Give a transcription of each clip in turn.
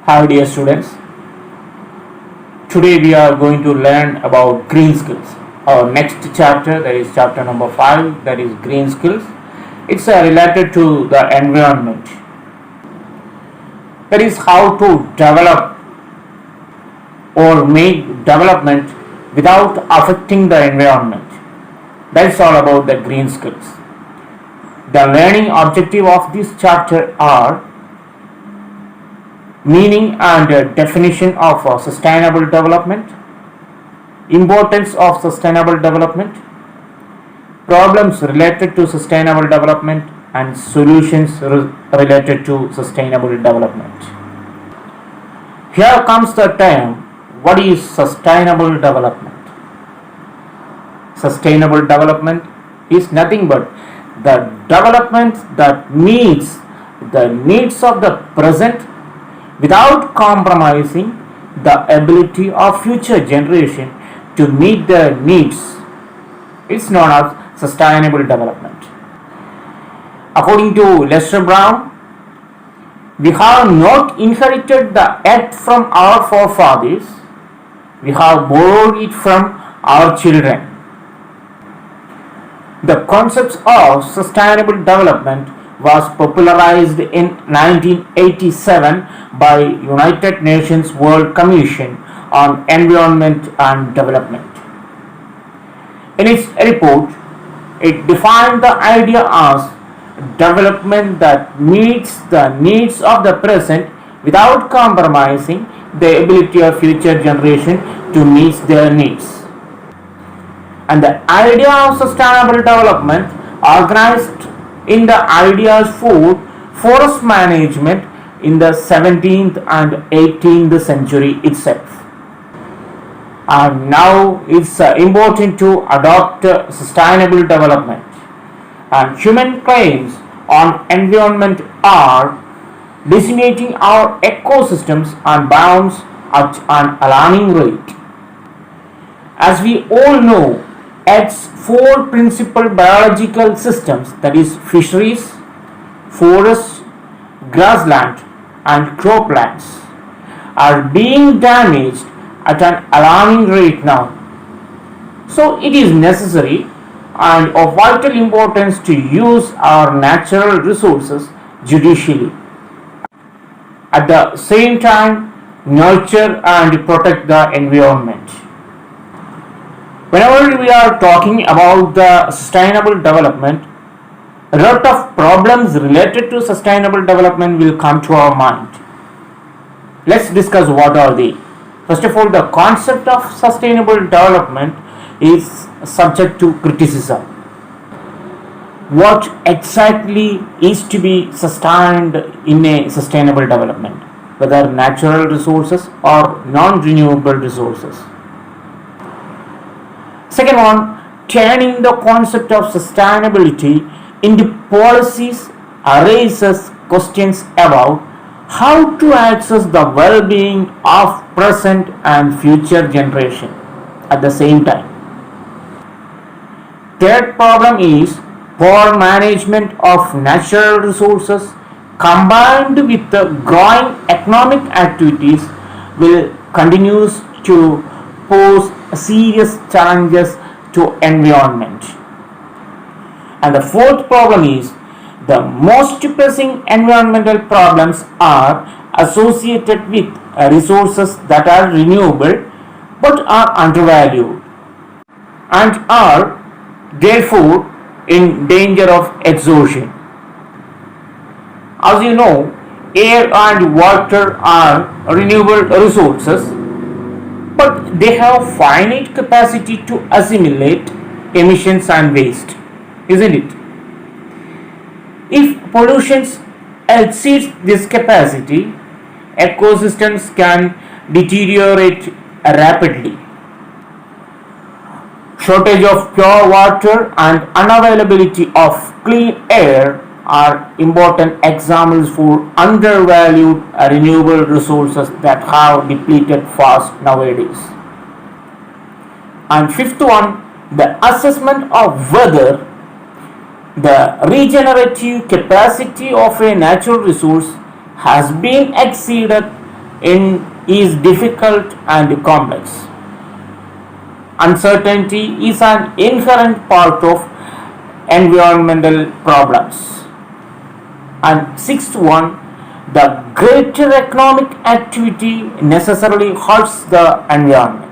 Hi dear students, today we are going to learn about green skills. Our next chapter, that is chapter number 5, that is green skills. It's related to the environment. That is how to develop or make development without affecting the environment. That's all about the green skills. The learning objective of this chapter are meaning and definition of sustainable development, importance of sustainable development, problems related to sustainable development, and solutions related to sustainable development. Here comes the term, what is sustainable development? Sustainable development is nothing but the development that meets the needs of the present without compromising the ability of future generation to meet their needs. It's known as sustainable development. According to Lester Brown, we have not inherited the earth from our forefathers, we have borrowed it from our children. The concept of sustainable development was popularized in 1987 by United Nations World Commission on Environment and Development. In its report, it defined the idea as development that meets the needs of the present without compromising the ability of future generation to meet their needs. And the idea of sustainable development organized in the ideas for forest management in the 17th and 18th century itself. And now it's important to adopt sustainable development. And human claims on environment are decimating our ecosystems and bounds at an alarming rate. As we all know, Earth's four principal biological systems, that is fisheries, forests, grassland and croplands, are being damaged at an alarming rate now. So it is necessary and of vital importance to use our natural resources judiciously. At the same time, nurture and protect the environment. Whenever we are talking about the sustainable development, a lot of problems related to sustainable development will come to our mind. Let's discuss what are they. First of all, the concept of sustainable development is subject to criticism. What exactly is to be sustained in a sustainable development, whether natural resources or non-renewable resources? Second one, turning the concept of sustainability into policies raises questions about how to access the well-being of present and future generation at the same time. Third problem is poor management of natural resources combined with the growing economic activities will continue to pose serious challenges to environment. And the fourth problem is the most pressing environmental problems are associated with resources that are renewable but are undervalued and are therefore in danger of exhaustion. As you know, air and water are renewable resources, but they have finite capacity to assimilate emissions and waste, isn't it? If pollution exceeds this capacity, ecosystems can deteriorate rapidly. Shortage of pure water and unavailability of clean air are important examples for undervalued renewable resources that have depleted fast nowadays. And fifth one, the assessment of whether the regenerative capacity of a natural resource has been exceeded is difficult and complex. Uncertainty is an inherent part of environmental problems. And sixth one, the greater economic activity necessarily hurts the environment.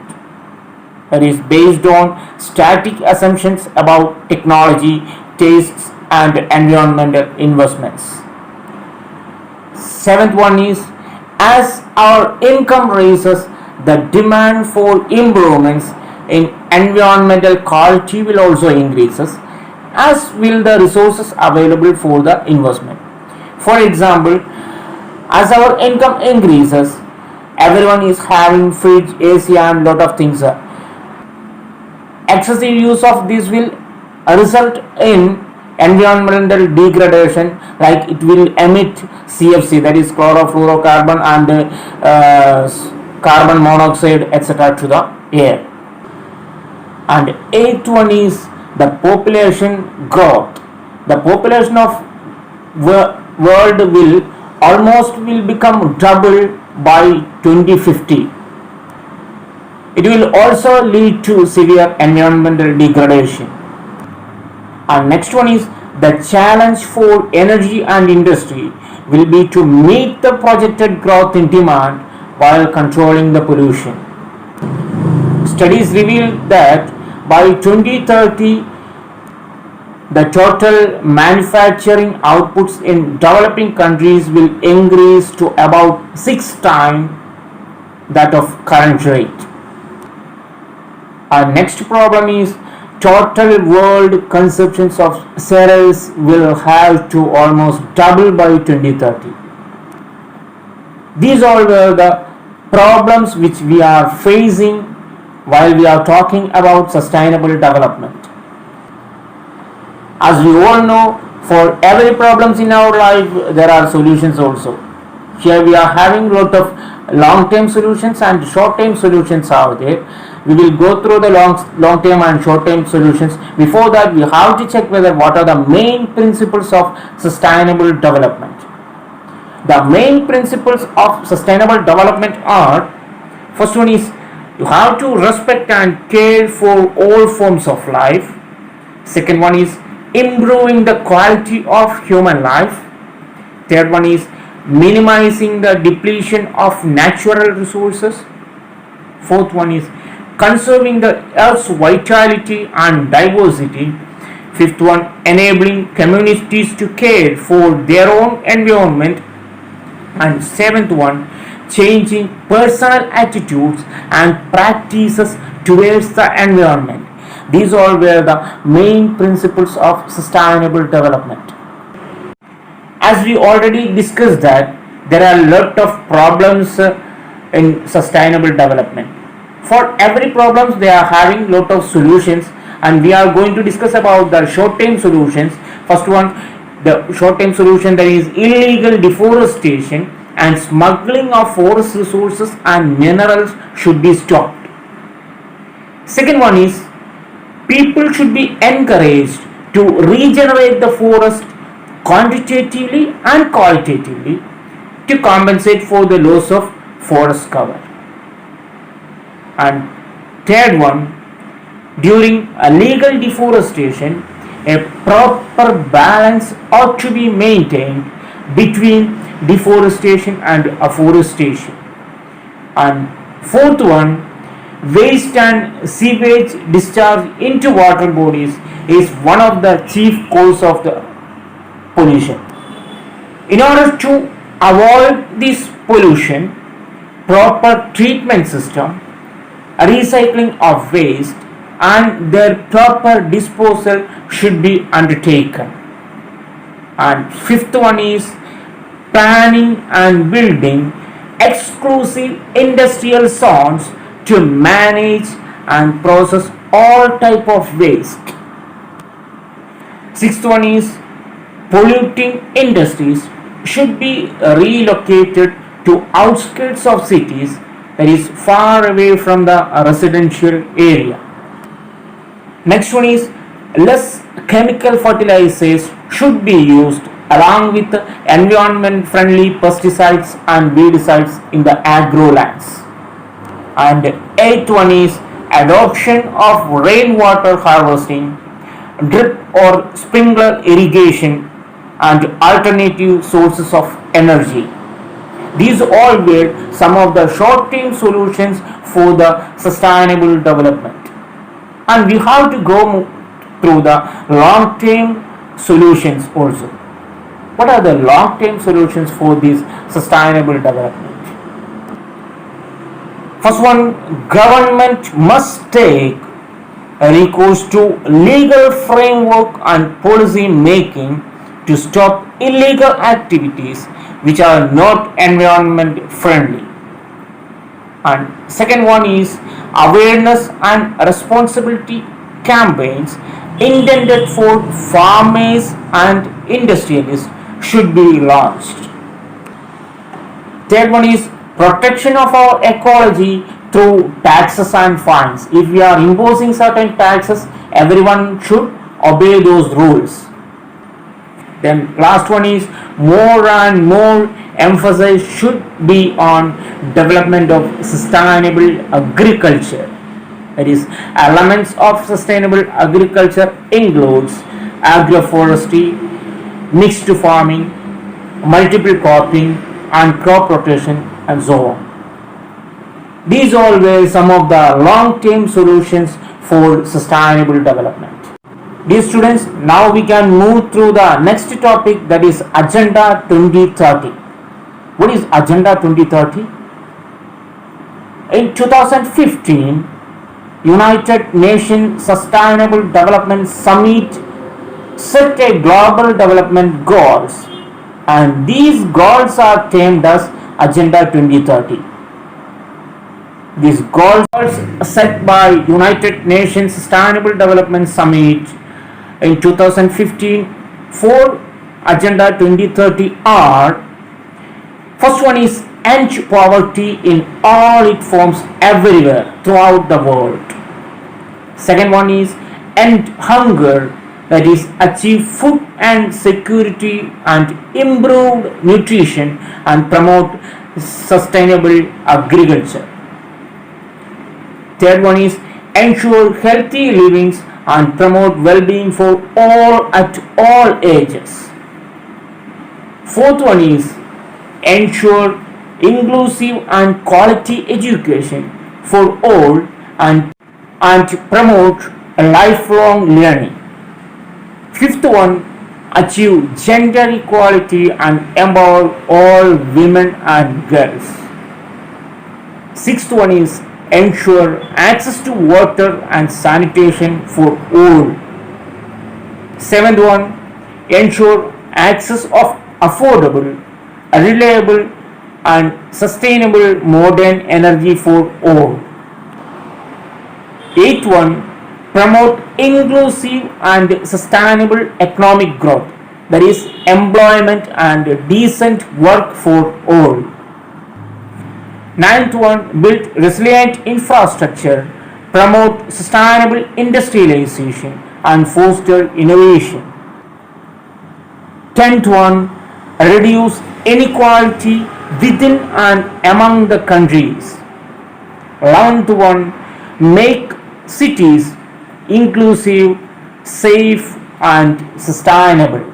It is based on static assumptions about technology, tastes, and environmental investments. Seventh one is, as our income rises, the demand for improvements in environmental quality will also increases, as will the resources available for the investment. For example, as our income increases, everyone is having fridge, AC, and lot of things. Excessive use of this will result in environmental degradation, like it will emit CFC, that is chlorofluorocarbon, and carbon monoxide, etc., to the air. And eighth one is the population growth. The population of world will become double by 2050. It will also lead to severe environmental degradation. And next one is, the challenge for energy and industry will be to meet the projected growth in demand while controlling the pollution. Studies reveal that by 2030, the total manufacturing outputs in developing countries will increase to about 6 times that of current rate. Our next problem is, total world consumptions of cereals will have to almost double by 2030. These all were the problems which we are facing while we are talking about sustainable development. As we all know, for every problems in our life, there are solutions also. Here we are having a lot of long-term solutions and short-term solutions out there. We will go through the long-term and short-term solutions. Before that, we have to check whether what are the main principles of sustainable development. The main principles of sustainable development are, first one is, you have to respect and care for all forms of life. Second one is, improving the quality of human life. Third one is, minimizing the depletion of natural resources. Fourth one is, conserving the earth's vitality and diversity. Fifth one, enabling communities to care for their own environment. And seventh one, changing personal attitudes and practices towards the environment. These all were the main principles of sustainable development. As we already discussed that there are a lot of problems in sustainable development. For every problems they are having lot of solutions, and we are going to discuss about the short-term solutions. First one, the short-term solution, that is illegal deforestation and smuggling of forest resources and minerals should be stopped. Second one is, people should be encouraged to regenerate the forest quantitatively and qualitatively to compensate for the loss of forest cover. And third one, during a legal deforestation, a proper balance ought to be maintained between deforestation and afforestation. And fourth one, waste and sewage discharge into water bodies is one of the chief causes of the pollution. In order to avoid this pollution, proper treatment system, recycling of waste, and their proper disposal should be undertaken. And fifth one is, planning and building exclusive industrial zones to manage and process all type of waste. Sixth one is, polluting industries should be relocated to outskirts of cities, that is far away from the residential area. Next one is, less chemical fertilizers should be used along with environment friendly pesticides and weedicides in the agro lands. And eighth one is adoption of rainwater harvesting, drip or sprinkler irrigation, and alternative sources of energy. These all were some of the short-term solutions for the sustainable development. And we have to go through the long-term solutions also. What are the long-term solutions for this sustainable development? First one, government must take recourse to legal framework and policy making to stop illegal activities which are not environment friendly. And second one is awareness and responsibility campaigns intended for farmers and industrialists should be launched. Third one is protection of our ecology through taxes and fines. If we are imposing certain taxes, everyone should obey those rules. Then last one is more and more emphasis should be on development of sustainable agriculture. That is, elements of sustainable agriculture includes agroforestry, mixed farming, multiple cropping, and crop rotation, and so on. These all were some of the long-term solutions for sustainable development. Dear students, now we can move through the next topic, that is Agenda 2030. What is Agenda 2030? In 2015, United Nations Sustainable Development Summit set a global development goals, and these goals are termed as Agenda 2030. These goals set by United Nations Sustainable Development Summit in 2015 for Agenda 2030 are: first one is end poverty in all its forms everywhere throughout the world. Second one is end hunger, that is achieve food and security and improved nutrition and promote sustainable agriculture. Third one is ensure healthy livings and promote well-being for all at all ages. Fourth one is ensure inclusive and quality education for all and promote lifelong learning. Fifth one, achieve gender equality and empower all women and girls. Sixth one is ensure access to water and sanitation for all. Seventh one, ensure access of affordable, reliable and sustainable modern energy for all. Eighth one, promote inclusive and sustainable economic growth, that is employment and decent work for all. Ninth one, build resilient infrastructure, promote sustainable industrialization and foster innovation. 10th one, reduce inequality within and among the countries. 11th one, make cities inclusive, safe and sustainable.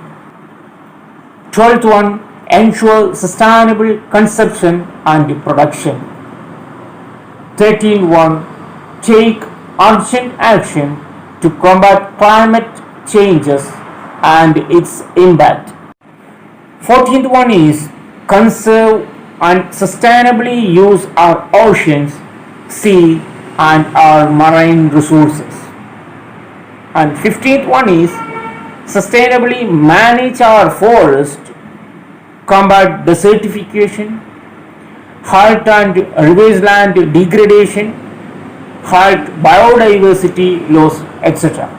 12th one, ensure sustainable consumption and production. 13th one, take urgent action to combat climate changes and its impact. 14th one is conserve and sustainably use our oceans, sea and our marine resources. And 15th one is sustainably manage our forest, combat desertification, halt and reverse land degradation, halt biodiversity loss, etc.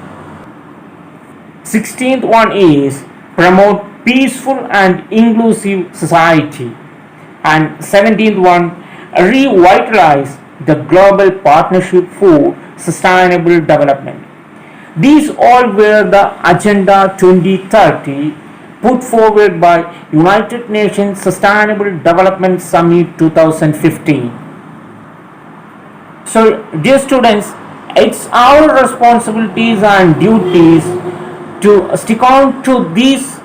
16th one is promote peaceful and inclusive society. And 17th one, revitalize the global partnership for sustainable development. These all were the Agenda 2030 put forward by United Nations Sustainable Development Summit 2015. So, dear students, it's our responsibilities and duties to stick on to these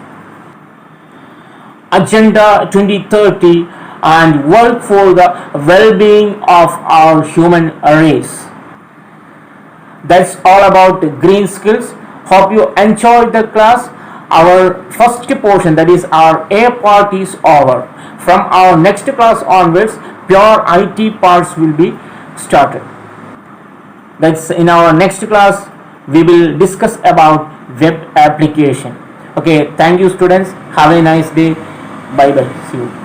Agenda 2030 and work for the well-being of our human race. That's all about green skills. Hope you enjoyed the class. Our first portion, that is our A part, is over. From our next class onwards, pure IT parts will be started. That's in our next class. We will discuss about web application. Okay, thank you students. Have a nice day. Bye bye. See you.